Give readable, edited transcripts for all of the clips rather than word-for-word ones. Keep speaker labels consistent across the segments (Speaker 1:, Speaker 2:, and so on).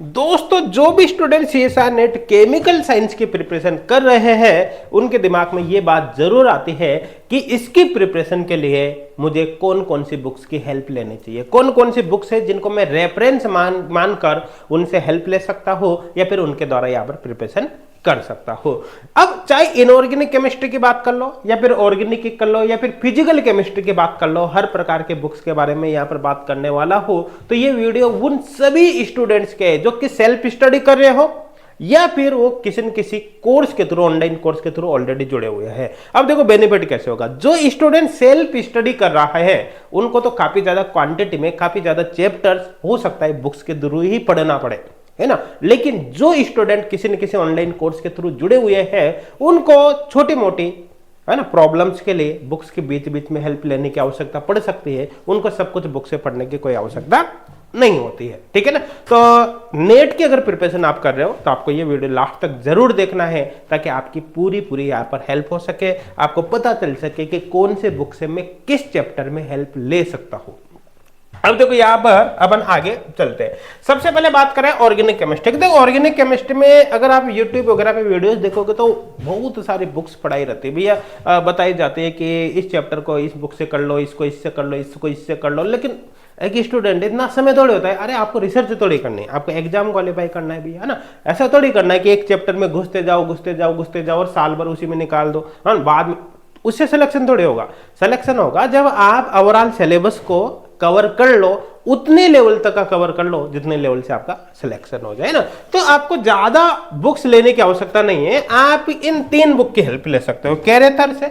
Speaker 1: दोस्तों जो भी student CSR net chemical science की प्रिपरेशन कर रहे हैं उनके दिमाग में ये बात जरूर आती है कि इसकी प्रिपरेशन के लिए मुझे कौन कौन सी बुक्स की हेल्प लेनी चाहिए, कौन कौन सी बुक्स है जिनको मैं रेफरेंस मानकर उनसे हेल्प ले सकता हूं या फिर उनके द्वारा यहाँ पर प्रिपरेशन कर सकता हो। अब चाहे इनऑर्गेनिक केमिस्ट्री की बात कर लो या फिर ऑर्गेनिक की कर लो या फिर फिजिकल केमिस्ट्री की बात कर लो, हर प्रकार के बुक्स के बारे में यहां पर बात करने वाला हो। तो ये वीडियो उन सभी स्टूडेंट्स के जो कि सेल्फ स्टडी कर रहे हो या फिर वो किसी न किसी कोर्स के थ्रू, ऑनलाइन कोर्स के थ्रू ऑलरेडी जुड़े हुए हैं। अब देखो बेनिफिट कैसे होगा। जो स्टूडेंट सेल्फ स्टडी कर रहा है उनको तो काफी ज्यादा क्वांटिटी में काफी ज्यादा चैप्टर्स हो सकता है बुक्स के थ्रू ही पढ़ना पड़े, है ना। लेकिन जो स्टूडेंट किसी न किसी ऑनलाइन कोर्स के थ्रू जुड़े हुए हैं उनको छोटी मोटी, है ना, प्रॉब्लम्स के लिए बुक्स के बीच बीच में हेल्प लेने की आवश्यकता पड़ सकती है। उनको सब कुछ बुक से पढ़ने की कोई आवश्यकता नहीं होती है, ठीक है ना। तो नेट की अगर प्रिपरेशन आप कर रहे हो तो आपको ये वीडियो लास्ट तक जरूर देखना है ताकि आपकी पूरी यहाँ पर हेल्प हो सके, आपको पता चल सके कि कौन से बुक से मैं किस चैप्टर में हेल्प ले सकता हूं। अब देखो यहां पर अपन आगे चलते हैं। सबसे पहले बात करें ऑर्गेनिक केमिस्ट्री। देखो ऑर्गेनिक केमिस्ट्री में अगर आप यूट्यूब वगैरह पे वीडियोस देखोगे तो बहुत सारी बुक्स पढ़ाई रहती है भैया, बताई जाती है कि इस चैप्टर को इस बुक से कर लो, इसको इससे कर लो, इसको इससे कर लो। लेकिन एक स्टूडेंट इतना समय थोड़ी होता है, अरे आपको रिसर्च थोड़ी करनी है, आपको एग्जाम क्वालिफाई करना है भैया, है ना। ऐसा थोड़ी करना है कि एक चैप्टर में घुसते जाओ और साल भर उसी में निकाल दो, हाँ, बाद में उससे सिलेक्शन थोड़ी होगा। सिलेक्शन होगा जब आप ओवरऑल सिलेबस को कवर कर लो, उतने लेवल तक का कवर कर लो जितने लेवल से आपका सिलेक्शन हो जाए ना। तो आपको ज्यादा बुक्स लेने की आवश्यकता नहीं है, आप इन 3 बुक की हेल्प ले सकते हो। कैरेथर्स है,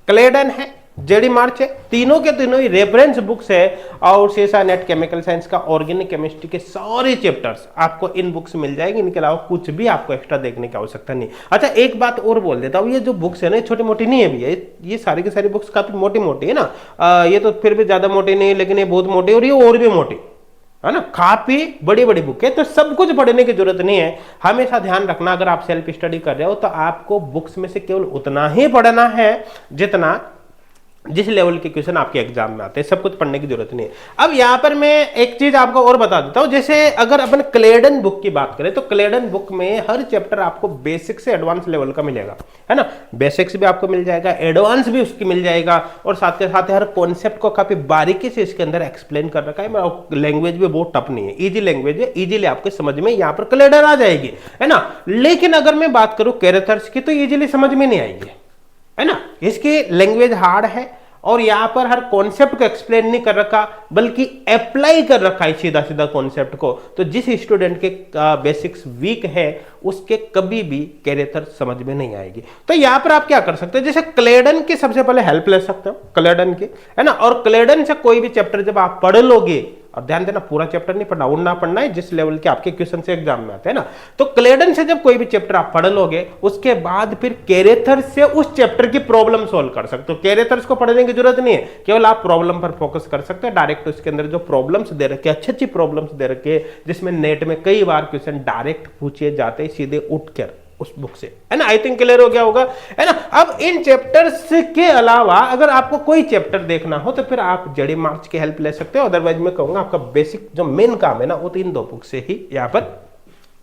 Speaker 1: क्लेडन है, जेडी मार्च है, तीनों के तीनों ही रेफरेंस बुक्स है। और सीएसआर नेट केमिकल साइंस का ऑर्गेनिक केमिस्ट्री के सारे चैप्टर्स आपको इन बुक्स मिल जाएंगे। इनके अलावा कुछ भी आपको एक्स्ट्रा देखने की आवश्यकता नहीं। अच्छा एक बात और बोल देता हूँ, ये जो बुक्स है ना छोटी मोटी नहीं है भैया, ये सारी की सारी बुक्स काफी मोटी मोटी है ना। ये तो फिर भी ज्यादा मोटी नहीं है लेकिन ये बहुत मोटी और ये और भी मोटी है ना, काफी बड़ी बड़ी बुक है। तो सब कुछ पढ़ने की जरूरत नहीं है। हमेशा ध्यान रखना अगर आप सेल्फ स्टडी कर रहे हो तो आपको बुक्स में से केवल उतना ही पढ़ना है जितना जिस लेवल के क्वेश्चन आपके एग्जाम में आते हैं। सब कुछ पढ़ने की जरूरत नहीं है। अब यहां पर मैं एक चीज आपको और बता देता हूं, जैसे अगर अपन क्लेडन बुक की बात करें तो क्लेडन बुक में हर चैप्टर आपको बेसिक से एडवांस लेवल का मिलेगा, है ना। बेसिक्स भी आपको मिल जाएगा, एडवांस भी उसकी मिल जाएगा और साथ के साथ हर कॉन्सेप्ट को काफी बारीकी से इसके अंदर एक्सप्लेन कर रखा है। लैंग्वेज भी बहुत टफ नहीं है, इजी लैंग्वेज है, इजीली आपके समझ में यहाँ पर क्लेडन आ जाएगी, है ना। लेकिन अगर मैं बात करूं कैरेथर्स की तो इजीली समझ में नहीं आएगी, है ना। इसकी लैंग्वेज हार्ड है और यहां पर हर कॉन्सेप्ट को एक्सप्लेन नहीं कर रखा बल्कि अप्लाई कर रखा है सीधा सीधा कॉन्सेप्ट को। तो जिस स्टूडेंट के बेसिक्स वीक है उसके कभी भी कैरेक्टर समझ में नहीं आएगी। तो यहां पर आप क्या कर सकते हो, जैसे क्लेडन की सबसे पहले हेल्प ले सकते हो, क्लेडन की, है ना। और क्लेडन से कोई भी चैप्टर जब आप पढ़ लोगे, और ध्यान देना पूरा चैप्टर नहीं पढ़ना, उड़ना पढ़ना है जिस लेवल के आपके क्वेश्चन से एग्जाम में आते हैं ना। तो क्लेडन से जब कोई भी चैप्टर आप पढ़ लोगे उसके बाद फिर कैरेथर्स से उस चैप्टर की प्रॉब्लम सॉल्व कर सकते हो। कैरेथर्स को पढ़ने की जरूरत नहीं है, केवल आप प्रॉब्लम पर फोकस कर सकते हो। डायरेक्ट उसके अंदर जो प्रॉब्लम्स दे रखे, अच्छी अच्छी प्रॉब्लम्स दे रखे, जिसमें नेट में कई बार क्वेश्चन डायरेक्ट पूछे जाते हैं सीधे उठकर उस बुक से, है ना। आई थिंक क्लियर हो गया होगा, है ना। अब इन चैप्टर्स के अलावा अगर आपको कोई चैप्टर देखना हो तो फिर आप जेडी मार्च की हेल्प ले सकते हो। अदरवाइज मैं कहूंगा आपका बेसिक जो मेन काम है ना वो 3 बुक से ही यहाँ पर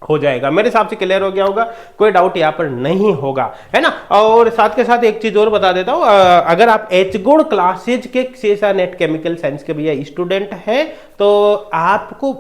Speaker 1: हो जाएगा। मेरे हिसाब से क्लियर हो गया होगा, कोई डाउट यहाँ पर नहीं होगा, है ना। और साथ के साथ एक चीज और बता देता हूं, अगर आप एचगोड क्लासेज के सीएसआर नेट केमिकल साइंस के भैया स्टूडेंट हैं तो आपको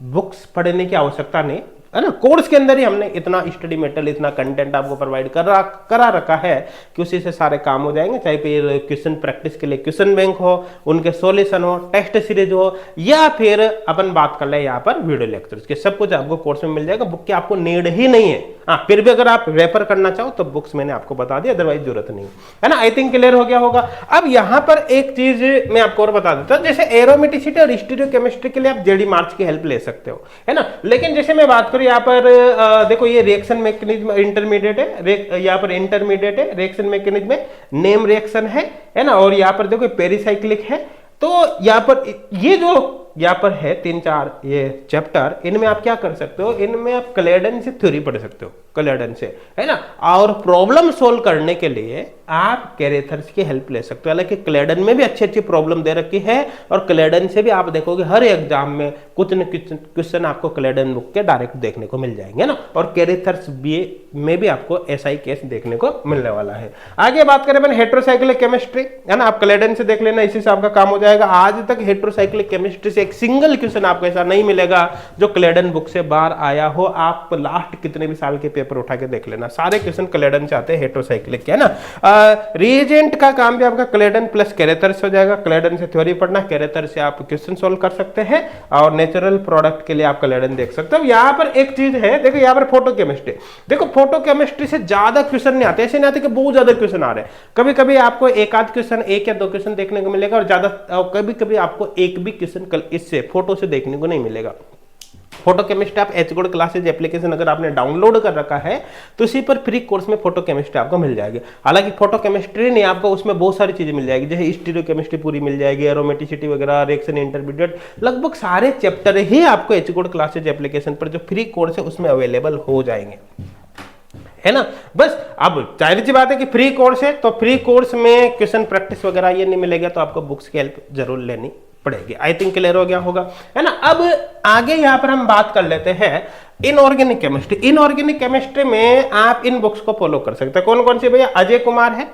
Speaker 1: बुक्स पढ़ने की आवश्यकता नहीं, है ना। कोर्स के अंदर ही हमने इतना स्टडी मटेरियल, इतना कंटेंट आपको प्रोवाइड करा रखा है कि उसी से सारे काम हो जाएंगे। चाहे फिर क्वेश्चन प्रैक्टिस के लिए क्वेश्चन बैंक हो, उनके सॉल्यूशन हो, टेस्ट सीरीज हो, या फिर अपन बात कर ले यहाँ पर वीडियो लेक्चर्स के, सब कुछ आपको कोर्स में मिल जाएगा। बुक की आपको नीड ही नहीं है। हाँ, फिर भी अगर आप रेफर करना चाहो तो बुक्स मैंने आपको बता दी, अदरवाइज जरूरत नहीं है ना। आई थिंक क्लियर हो गया होगा। अब यहाँ पर एक चीज मैं आपको और बता देता हूँ, जैसे एरोमेटिसिटी और स्टीरियोकेमिस्ट्री के लिए आप जेडी मार्च की हेल्प ले सकते हो, है ना। लेकिन जैसे मैं बात करूं यहाँ पर देखो ये रिएक्शन मैकेनिज्म इंटरमीडिएट है, यहाँ पर इंटरमीडिएट है, रिएक्शन मैकेनिज्म में नेम रिएक्शन है ना। और यहाँ पर देखो पेरिसाइक्लिक है। तो यहाँ पर ये जो यहाँ पर है 3-4 ये चैप्टर, इनमें आप क्या कर सकते हो, इनमें आप क्लेडन से थ्योरी पढ़ सकते हो, क्लेडन से, है ना। और प्रॉब्लम सोल्व करने के लिए आप कैरेथर्स की हेल्प ले सकते हो। हालांकि क्लेडन में भी अच्छी अच्छी प्रॉब्लम दे रखी है, और क्लेडन से भी आप देखोगे हर एग्जाम में कुछ न कुछ क्वेश्चन आपको क्लेडन बुक के डायरेक्ट देखने को मिल जाएंगे ना। और कैरेथर्स में भी आपको ऐसा ही केस देखने को मिलने वाला है। आगे बात करें अपन हेट्रोसाइक्लिक केमिस्ट्री, है ना, आप क्लेडन से देख लेना, इसी से आपका काम हो जाएगा। आज तक हेट्रोसाइक्लिक केमिस्ट्री से एक सिंगल क्वेश्चन आपको ऐसा नहीं मिलेगा जो क्लेडन बुक से बाहर आया हो। आप लास्ट कितने भी साल के पेपर उठा के देख लेना, सारे क्वेश्चन क्लेडन से आते हैं हेट्रोसाइक्लिक के, है ना। रिएजेंट का काम भी आपका क्लेडन प्लस कैरेथर्स हो जाएगा। क्लेडन से थ्योरी पढ़ना, कैरेथर से आप क्वेश्चन सोल्व कर सकते हैं, और नेचुरल प्रोडक्ट के लिए आप क्लेडन देख सकते हो। यहाँ पर एक चीज है, देखो यहाँ पर फोटो केमिस्ट्री, देखो फोटो केमिस्ट्री से ज्यादा क्वेश्चन नहीं आते, ऐसे नहीं आते कि बहुत ज्यादा क्वेश्चन आ रहे हैं। कभी कभी आपको एक आध क्वेश्चन, 1 या 2 क्वेश्चन देखने को मिलेगा, और ज्यादा कभी कभी आपको एक भी क्वेश्चन इससे फोटो से देखने को नहीं मिलेगा। फोटो केमिस्ट्री आप एच गोल्ड क्लासेज एप्लीकेशन अगर आपने डाउनलोड कर रखा है तो इसी पर फ्री कोर्स में फोटो केमिस्ट्री आपको मिल जाएगी। हालांकि फोटो केमिस्ट्री नहीं, आपको उसमें बहुत सारी चीजें मिल जाएगी, जैसे स्टीरियो केमिस्ट्री पूरी मिल जाएगी, एरोमेटिसिटी वगैरह, रिएक्शन इंटरमीडिएट, लगभग सारे चैप्टर ही आपको एच गोल्ड क्लासेज एप्लीकेशन पर जो फ्री कोर्स है उसमें अवेलेबल हो जाएंगे, है ना। बस अब जाहिर सी बात है कि फ्री कोर्स है, तो फ्री कोर्स में क्वेश्चन प्रैक्टिस वगैरह ये नहीं मिलेगा, तो आपको बुक्स की हेल्प जरूर लेनी पड़ेगी। आई थिंक क्लियर हो गया होगा, है ना। अब आगे यहां पर हम बात कर लेते हैं इनऑर्गेनिक केमिस्ट्री। इनऑर्गेनिक केमिस्ट्री में आप इन बुक्स को फॉलो कर सकते हैं। कौन कौन सी भैया, अजय कुमार है,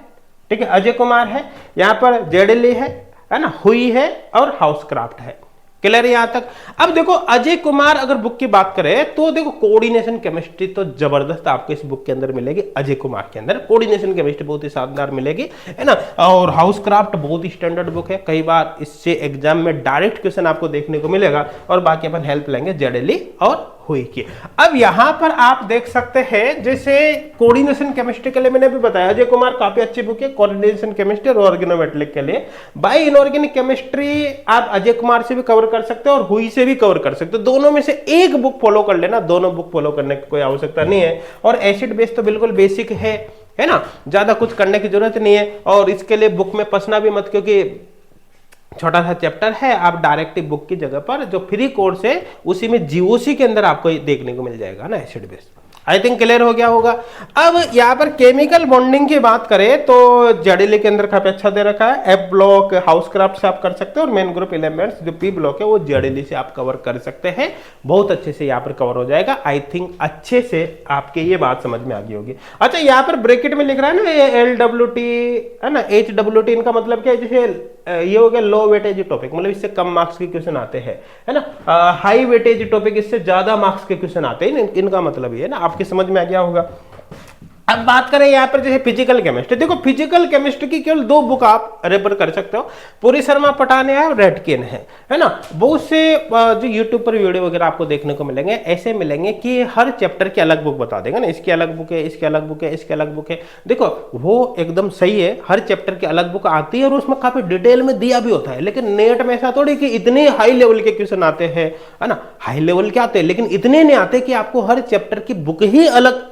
Speaker 1: ठीक है, अजय कुमार है, यहां पर जेडली है ना, हुई है, और हाउसक्राफ्ट है। क्लियर यहां तक। अब देखो अजय कुमार अगर बुक की बात करें तो देखो कोऑर्डिनेशन केमिस्ट्री तो जबरदस्त आपको इस बुक के अंदर मिलेगी। अजय कुमार के अंदर कोऑर्डिनेशन केमिस्ट्री बहुत ही शानदार मिलेगी, है ना। और हाउसक्राफ्ट बहुत ही स्टैंडर्ड बुक है, कई बार इससे एग्जाम में डायरेक्ट क्वेश्चन आपको देखने को मिलेगा। और बाकी अपन हेल्प लेंगे जेडली और हुई की। अब यहां पर आप देख सकते हैं, जैसे कोऑर्डिनेशन केमिस्ट्री के लिए मैंने भी बताया अजय कुमार काफी अच्छी बुक है, कोऑर्डिनेशन केमिस्ट्री और ऑर्गेनोमेटलिक के लिए। बाय इनऑर्गेनिक केमिस्ट्री आप अजय कुमार से भी कवर कर सकते हो और हुई से भी कवर कर सकते हो। दोनों में से एक बुक फॉलो कर लेना, दोनों बुक फॉलो करने की कोई आवश्यकता नहीं है। और एसिड बेस तो बिल्कुल बेसिक है ना, ज्यादा कुछ करने की जरूरत नहीं है। और इसके लिए बुक में फंसना भी मत, क्योंकि छोटा सा चैप्टर है, आप डायरेक्ट बुक की जगह पर जो फ्री कोर्स है उसी में जीओसी के अंदर आपको देखने को मिल जाएगा ना, acid base. I think clear हो गया होगा। अब यहाँ पर केमिकल बॉन्डिंग की बात करें तो जेडीली के अंदर काफी अच्छा दे रखा है। एफ ब्लॉक हाउसक्राफ्ट से आप कर सकते हो, और मेन ग्रुप एलिमेंट्स जो पी ब्लॉक है वो जेडीली से आप कवर कर सकते हैं। बहुत अच्छे से यहाँ पर कवर हो जाएगा। आई थिंक अच्छे से आपके ये बात समझ में आ गई होगी। अच्छा, यहाँ पर ब्रैकेट में लिख रहा है ना ये LWT, है ना, HWT, इनका मतलब क्या है, जैसे ये हो गया लो वेटेज टॉपिक, मतलब इससे कम मार्क्स के क्वेश्चन आते हैं, है ना। हाई वेटेज टॉपिक, इससे ज्यादा मार्क्स के क्वेश्चन आते हैं, इनका मतलब ये है ना। आपकी समझ में आ गया होगा। अब बात करें यहाँ पर जैसे फिजिकल केमिस्ट्री, देखो फिजिकल केमिस्ट्री की केवल 2 बुक आप रेफर कर सकते हो, पुरी शर्मा पठान है और रेडकिन है ना। बहुत से जो यूट्यूब पर वीडियो वगैरह आपको देखने को मिलेंगे, ऐसे मिलेंगे कि हर चैप्टर की अलग बुक बता देंगे ना, इसकी अलग बुक है, इसकी अलग बुक है, इसकी अलग बुक है। देखो वो एकदम सही है, हर चैप्टर की अलग बुक आती है और उसमें काफी डिटेल में दिया भी होता है। लेकिन नेट में ऐसा थोड़ी कि इतने हाई लेवल के क्वेश्चन आते हैं, है ना, हाई लेवल के आते हैं लेकिन इतने नहीं आते कि आपको हर चैप्टर की बुक ही अलग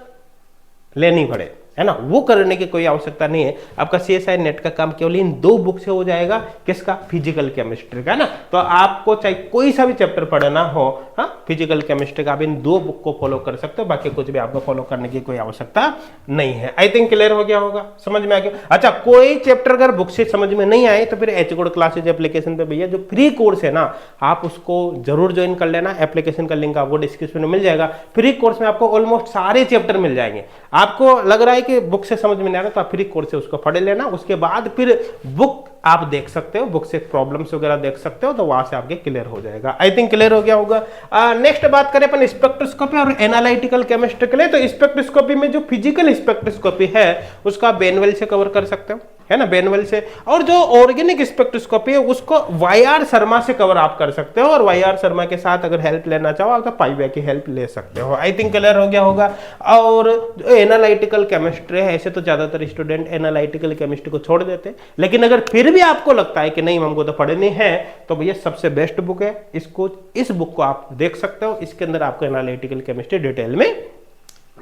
Speaker 1: लेनी पड़े, है ना। वो करने की कोई आवश्यकता नहीं है। आपका CSI नेट का काम केवल इन 2 बुक से हो जाएगा, किसका, फिजिकल केमिस्ट्री का ना। तो आपको चाहे कोई सा भी चैप्टर पढ़ना हो, हाँ, फिजिकल केमिस्ट्री का आप इन 2 बुक को फॉलो कर सकते हो, बाकी कुछ भी आपको फॉलो करने की कोई आवश्यकता नहीं है। आई थिंक क्लियर हो गया होगा, समझ में आ गया। अच्छा, कोई चैप्टर अगर बुक से समझ में नहीं आए तो फिर एच गोल्ड क्लासेज एप्लीकेशन पे भैया जो फ्री कोर्स है ना, आप उसको जरूर ज्वाइन कर लेना। एप्लीकेशन का लिंक आपको डिस्क्रिप्शन में मिल जाएगा। फ्री कोर्स में आपको ऑलमोस्ट सारे चैप्टर मिल जाएंगे। आपको लग रहा है कि बुक से समझ में नहीं आ रहा तो आप फ्री कोर्स से उसको पढ़ लेना, उसके बाद फिर बुक आप देख सकते हो, बुक से प्रॉब्लम्स वगैरह देख सकते हो, तो वहां से आपके क्लियर हो जाएगा। आई थिंक क्लियर हो गया होगा। नेक्स्ट बात करें अपन स्पेक्ट्रोस्कोपी और एनालिटिकल केमिस्ट्री के लिए, तो स्पेक्ट्रोस्कोपी में जो फिजिकल स्पेक्ट्रोस्कोपी है उसका बेनवेल से कवर कर सकते हो, है ना, बेनवेल से। और जो ऑर्गेनिक स्पेक्ट्रोस्कोपी है उसको वाईआर शर्मा से कवर आप कर सकते हो, और वाईआर शर्मा के साथ अगर हेल्प लेना चाहो तो पाइवे की हेल्प ले सकते हो। आई थिंक क्लियर हो गया होगा। और जो एनालिटिकल केमिस्ट्री है, ऐसे तो ज्यादातर स्टूडेंट एनालिटिकल केमिस्ट्री को छोड़ देते हैं, लेकिन अगर फिर भी आपको लगता है कि नहीं हमको तो पढ़नी है, तो भैया सबसे बेस्ट बुक है, इस बुक को आप देख सकते हो। इसके अंदर आपको एनालिटिकल केमिस्ट्री डिटेल में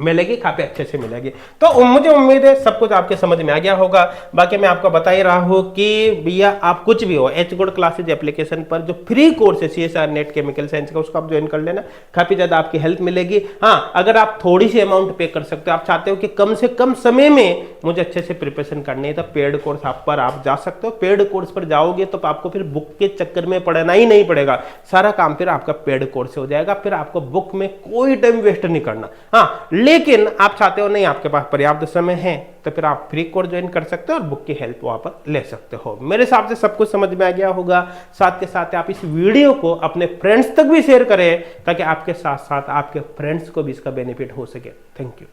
Speaker 1: मिलेगी, काफी अच्छे से मिलेगी। तो मुझे उम्मीद है सब कुछ आपके समझ में आ गया होगा। बाकी मैं आपको बता ही रहा हूं कि भैया आप कुछ भी हो, एच गुड क्लासेज एप्लीकेशन पर जो फ्री कोर्स है CSR नेट केमिकल साइंस का, उसको आप ज्वाइन कर लेना, काफी ज्यादा आपकी हेल्प मिलेगी। हाँ, अगर आप थोड़ी सी अमाउंट पे कर सकते हो, आप चाहते हो कि कम से कम समय में मुझे अच्छे से प्रिपरेशन करनी है, तो पेड कोर्स आप पर आप जा सकते हो। पेड कोर्स पर जाओगे तो आपको फिर बुक के चक्कर में पढ़ना ही नहीं पड़ेगा, सारा काम फिर आपका पेड कोर्स हो जाएगा, फिर आपको बुक में कोई टाइम वेस्ट नहीं करना। हाँ, लेकिन आप चाहते हो नहीं, आपके पास पर्याप्त समय है, तो फिर आप फ्री कोर्स ज्वाइन कर सकते हो और बुक की हेल्प वहां पर ले सकते हो। मेरे हिसाब से सब कुछ समझ में आ गया होगा। साथ के साथ आप इस वीडियो को अपने फ्रेंड्स तक भी शेयर करें, ताकि आपके साथ साथ आपके फ्रेंड्स को भी इसका बेनिफिट हो सके। Thank you.